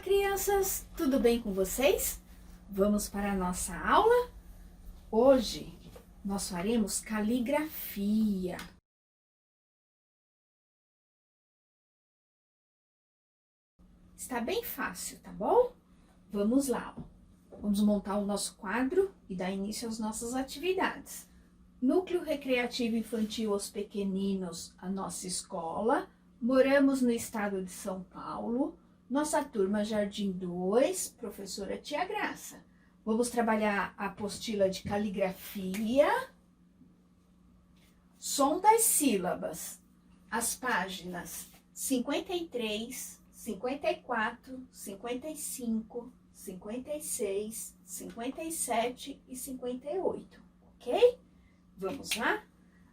Crianças, tudo bem com vocês? Vamos para a nossa aula? Hoje nós faremos caligrafia. Está bem fácil, tá bom? Vamos lá. Vamos montar o nosso quadro e dar início às nossas atividades. Núcleo Recreativo Infantil Os Pequeninos, a nossa escola. Moramos no estado de São Paulo. Nossa turma Jardim 2, professora Tia Graça. Vamos trabalhar a apostila de caligrafia, som das sílabas, as páginas 53, 54, 55, 56, 57 e 58, ok? Vamos lá?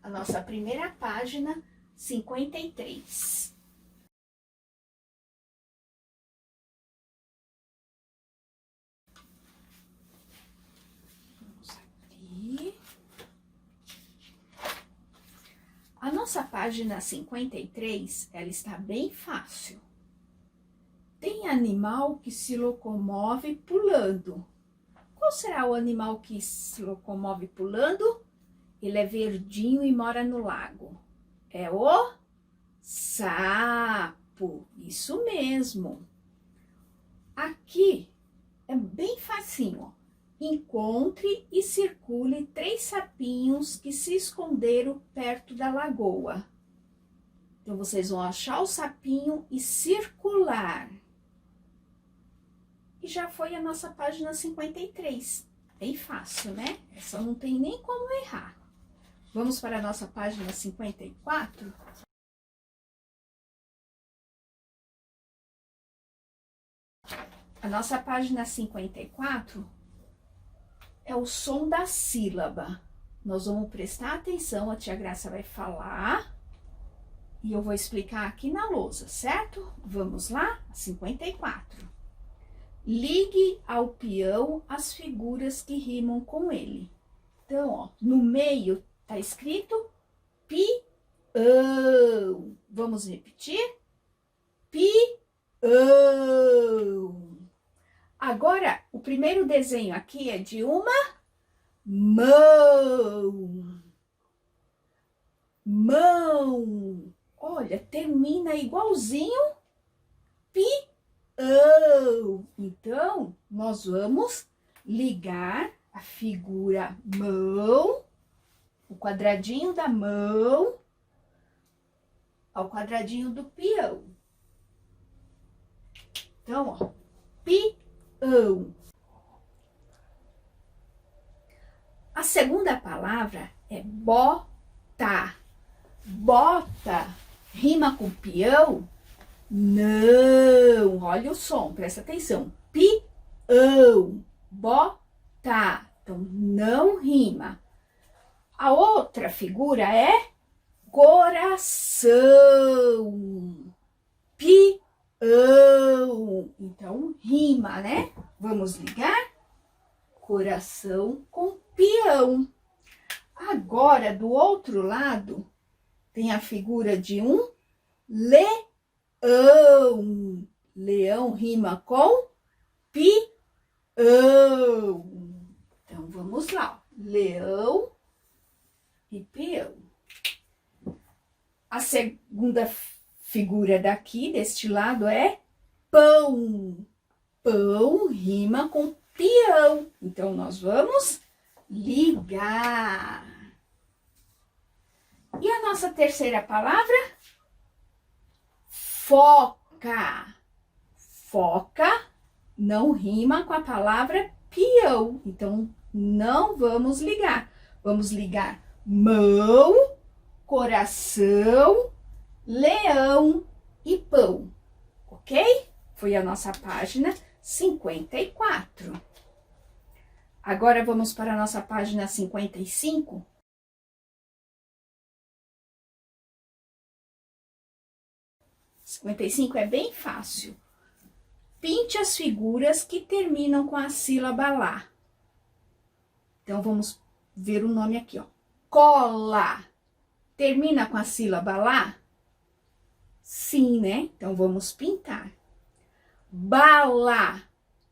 A nossa primeira página, 53. A nossa página 53, ela está bem fácil. Tem animal que se locomove pulando. Qual será o animal que se locomove pulando? Ele é verdinho e mora no lago. É o sapo, isso mesmo. Aqui é bem facinho, ó. Encontre e circule 3 sapinhos que se esconderam perto da lagoa. Então, vocês vão achar o sapinho e circular. E já foi a nossa página 53. Bem fácil, né? Essa não tem nem como errar. Vamos para a nossa página 54? A nossa página 54... é o som da sílaba. Nós vamos prestar atenção, a tia Graça vai falar e eu vou explicar aqui na lousa, certo? Vamos lá? 54. Ligue ao peão as figuras que rimam com ele. Então, ó, no meio tá escrito peão. Vamos repetir? Peão. Agora, o primeiro desenho aqui é de uma mão. Mão. Olha, termina igualzinho peão. Então, nós vamos ligar a figura mão, o quadradinho da mão, ao quadradinho do peão. Então, ó, peão. A segunda palavra é bota. Bota rima com peão? Não. Olha o som, presta atenção. Peão. Bota. Então, não rima. A outra figura é coração. Peão. Então, rima, né? Vamos ligar coração com peão. Agora, do outro lado, tem a figura de um leão. Leão rima com peão. Então, vamos lá. Leão e peão. A segunda figura daqui, deste lado, é pão. Pão rima com peão. Então, nós vamos ligar. E a nossa terceira palavra? Foca. Foca não rima com a palavra peão. Então, não vamos ligar. Vamos ligar mão, coração, leão e pão, ok? Foi a nossa página 54. Agora, vamos para a nossa página 55. É bem fácil. Pinte as figuras que terminam com a sílaba lá. Então, vamos ver o nome aqui, ó. Cola. Termina com a sílaba lá? Sim, né? Então, vamos pintar. Bala.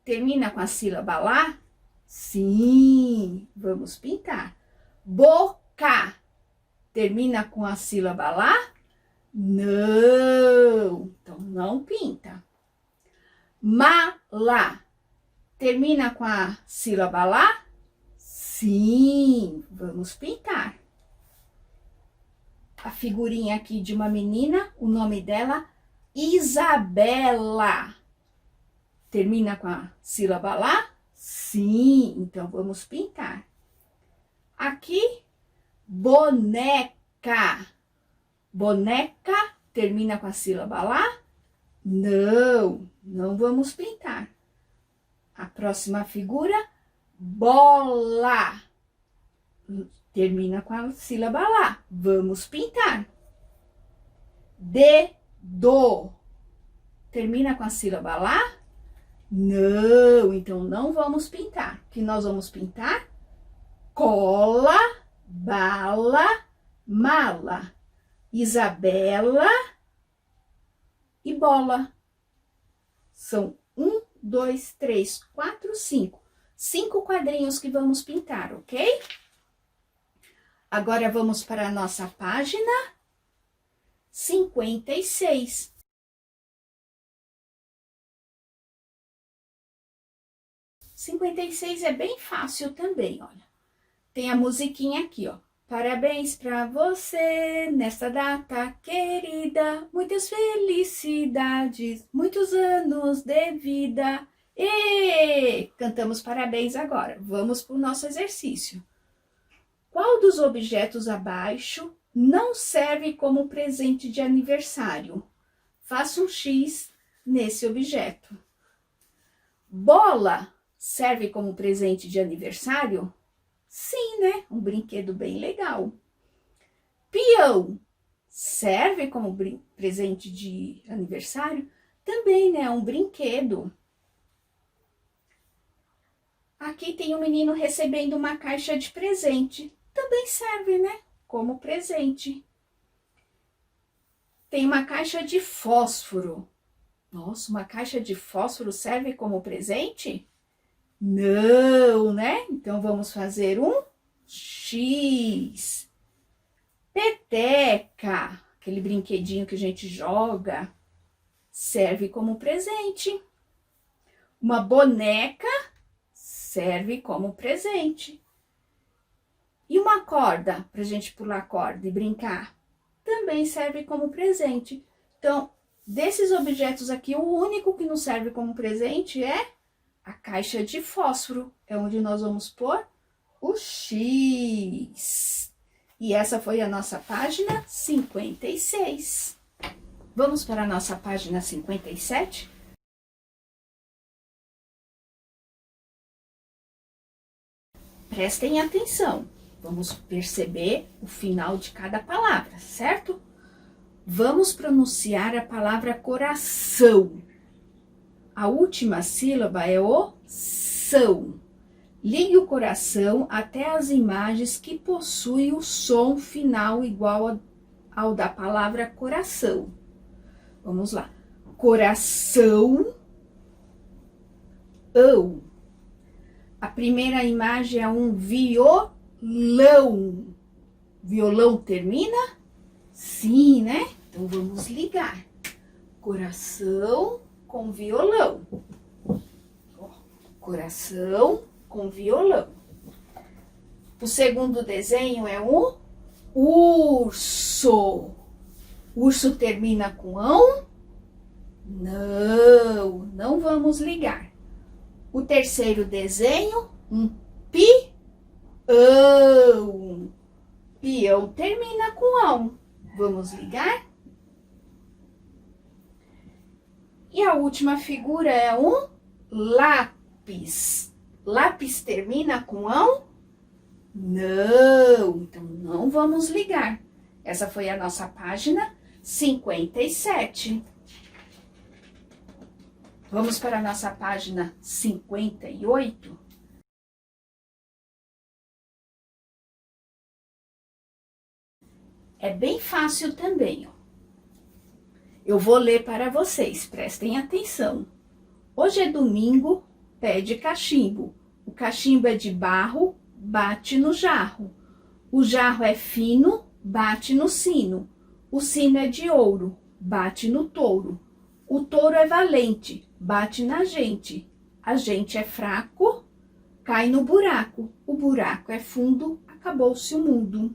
Termina com a sílaba lá? Sim, vamos pintar. Boca. Termina com a sílaba lá? Não, então não pinta. Mala. Termina com a sílaba lá? Sim, vamos pintar. A figurinha aqui de uma menina, o nome dela, Isabela. Termina com a sílaba lá? Sim, então vamos pintar. Aqui, boneca. Boneca, termina com a sílaba lá? Não, não vamos pintar. A próxima figura, bola. Termina com a sílaba lá. Vamos pintar. Dedo. Termina com a sílaba lá? Não, então não vamos pintar. O que nós vamos pintar? Cola, bala, mala. Isabela e bola. São 1, 2, 3, 4, 5. 5 quadrinhos que vamos pintar, ok? Agora vamos para a nossa página 56. É bem fácil também, olha. Tem a musiquinha aqui, ó. Parabéns pra você nesta data querida, muitas felicidades, muitos anos de vida. E cantamos parabéns agora. Vamos para o nosso exercício. Qual dos objetos abaixo não serve como presente de aniversário? Faça um X nesse objeto. Bola serve como presente de aniversário? Sim, né? Um brinquedo bem legal. Peão serve como presente de aniversário? Também, né? Um brinquedo. Aqui tem um menino recebendo uma caixa de presente. Também serve, né? Como presente. Tem uma caixa de fósforo. Nossa, uma caixa de fósforo serve como presente? Não, né? Então, vamos fazer um X. Peteca, aquele brinquedinho que a gente joga, serve como presente. Uma boneca serve como presente. E uma corda, para a gente pular corda e brincar, também serve como presente. Então, desses objetos aqui, o único que não serve como presente é a caixa de fósforo, é onde nós vamos pôr o X. E essa foi a nossa página 56. Vamos para a nossa página 57? Prestem atenção, vamos perceber o final de cada palavra, certo? Vamos pronunciar a palavra coração. A última sílaba é o são. Ligue o coração até as imagens que possuem o som final igual ao da palavra coração. Vamos lá. Coração, ão. A primeira imagem é um violão. Violão termina? Sim, né? Então, vamos ligar. Coração com violão. Coração com violão. O segundo desenho é um urso. Urso termina com ão? Não, não vamos ligar. O terceiro desenho, um peão. Peão termina com ão. Vamos ligar? E a última figura é um lápis. Lápis termina com ão? Não, então não vamos ligar. Essa foi a nossa página 57. Vamos para a nossa página 58. É bem fácil também, ó. Eu vou ler para vocês, prestem atenção. Hoje é domingo, pede cachimbo. O cachimbo é de barro, bate no jarro. O jarro é fino, bate no sino. O sino é de ouro, bate no touro. O touro é valente, bate na gente. A gente é fraco, cai no buraco. O buraco é fundo, acabou-se o mundo.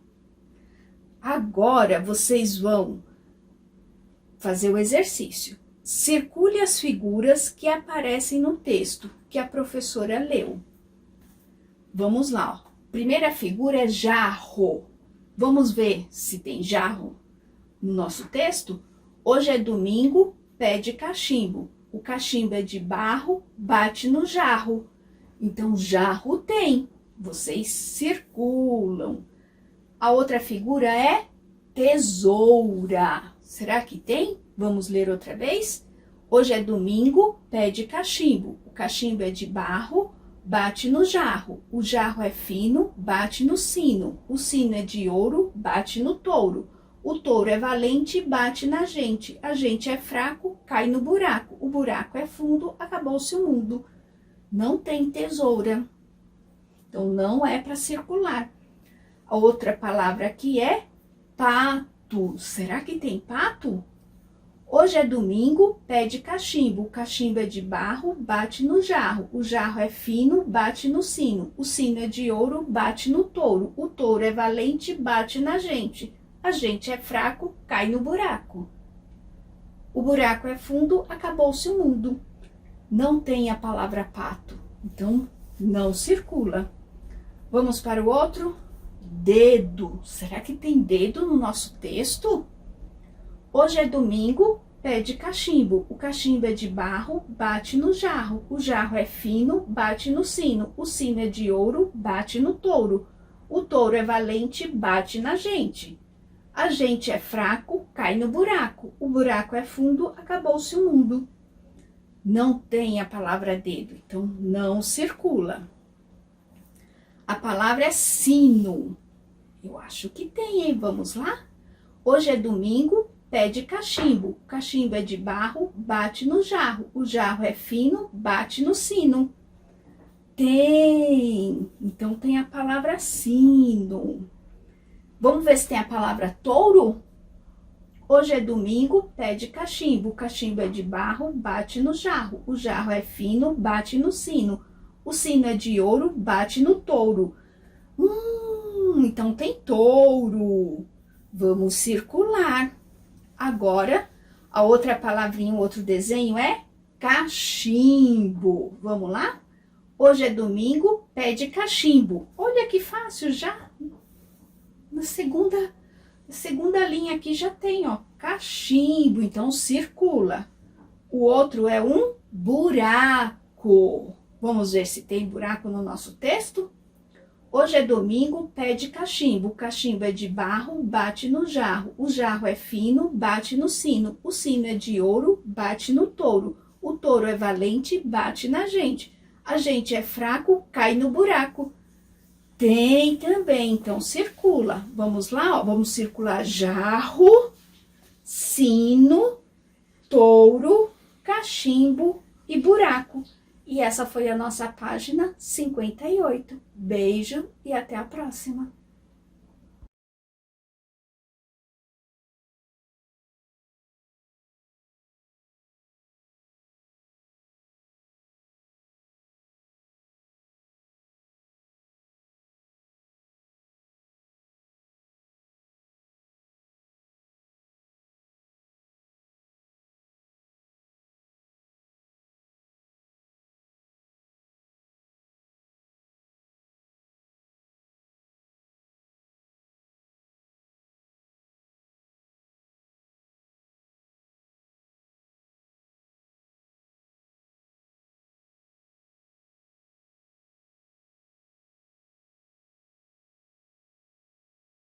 Agora vocês vão fazer o exercício. Circule as figuras que aparecem no texto que a professora leu. Vamos lá, ó. Primeira figura é jarro. Vamos ver se tem jarro no nosso texto? Hoje é domingo, pede cachimbo. O cachimbo é de barro, bate no jarro. Então, jarro tem. Vocês circulam. A outra figura é tesoura. Será que tem? Vamos ler outra vez? Hoje é domingo, pede cachimbo. O cachimbo é de barro, bate no jarro. O jarro é fino, bate no sino. O sino é de ouro, bate no touro. O touro é valente, bate na gente. A gente é fraco, cai no buraco. O buraco é fundo, acabou-se o mundo. Não tem tesoura. Então, não é para circular. A outra palavra aqui é pato. Será que tem pato? Hoje é domingo, pede cachimbo. O cachimbo é de barro, bate no jarro. O jarro é fino, bate no sino. O sino é de ouro, bate no touro. O touro é valente, bate na gente. A gente é fraco, cai no buraco. O buraco é fundo, acabou-se o mundo. Não tem a palavra pato, então não circula. Vamos para o outro? Dedo. Será que tem dedo no nosso texto? Hoje é domingo, pede cachimbo. O cachimbo é de barro, bate no jarro. O jarro é fino, bate no sino. O sino é de ouro, bate no touro. O touro é valente, bate na gente. A gente é fraco, cai no buraco. O buraco é fundo, acabou-se o mundo. Não tem a palavra dedo, então não circula. A palavra é sino. Eu acho que tem, hein? Vamos lá? Hoje é domingo, pede cachimbo. O cachimbo é de barro, bate no jarro. O jarro é fino, bate no sino. Tem! Então tem a palavra sino. Vamos ver se tem a palavra touro? Hoje é domingo, pede cachimbo. O cachimbo é de barro, bate no jarro. O jarro é fino, bate no sino. O sino é de ouro, bate no touro. Então tem touro. Vamos circular. Agora, a outra palavrinha, o outro desenho é cachimbo. Vamos lá? Hoje é domingo, pede cachimbo. Olha que fácil já. Na segunda linha aqui já tem, ó, cachimbo, então circula. O outro é um buraco. Vamos ver se tem buraco no nosso texto? Hoje é domingo, pede cachimbo. O cachimbo é de barro, bate no jarro. O jarro é fino, bate no sino. O sino é de ouro, bate no touro. O touro é valente, bate na gente. A gente é fraco, cai no buraco. Tem também, então circula. Vamos lá, ó, vamos circular jarro, sino, touro, cachimbo e buraco. E essa foi a nossa página 58. Beijo e até a próxima.